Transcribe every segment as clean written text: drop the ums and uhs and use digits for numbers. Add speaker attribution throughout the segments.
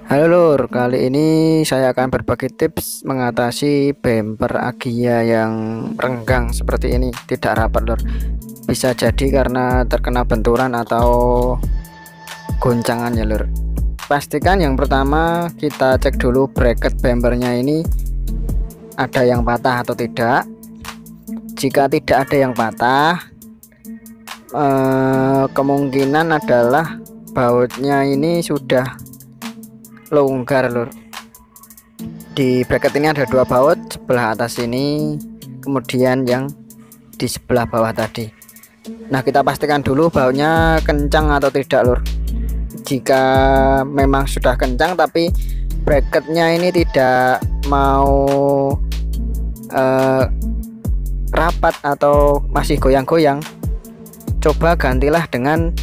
Speaker 1: Halo Lur, kali ini saya akan berbagi tips mengatasi bumper Agia yang renggang seperti ini, tidak rapat Lur. Bisa jadi karena terkena benturan atau goncangan ya Lur. Pastikan yang pertama kita cek dulu bracket bumpernya ini ada yang patah atau tidak. Jika tidak ada yang patah, kemungkinan adalah bautnya ini sudah longgar Lur. Di bracket ini ada dua baut, sebelah atas ini kemudian yang di sebelah bawah tadi. Nah, kita pastikan dulu bautnya kencang atau tidak Lur. Jika memang sudah kencang tapi bracketnya ini tidak mau rapat atau masih goyang-goyang, coba gantilah dengan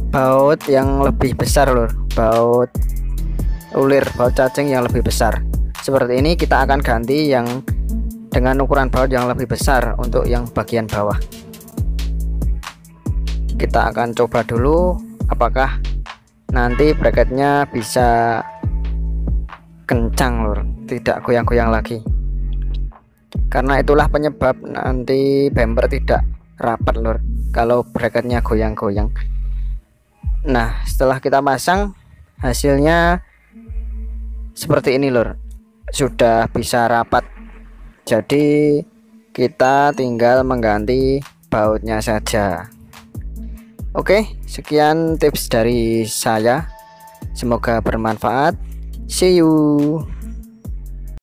Speaker 1: baut yang lebih besar Lur, baut ulir, baut cacing yang lebih besar. Seperti ini kita akan ganti yang dengan ukuran baut yang lebih besar untuk yang bagian bawah. Kita akan coba dulu apakah nanti bracketnya bisa kencang Lur, tidak goyang-goyang lagi. Karena itulah penyebab nanti bumper tidak rapat Lur, kalau bracketnya goyang-goyang. Nah, setelah kita pasang hasilnya seperti ini Lur, sudah bisa rapat. Jadi kita tinggal mengganti bautnya saja. Oke, sekian tips dari saya, semoga bermanfaat. See you.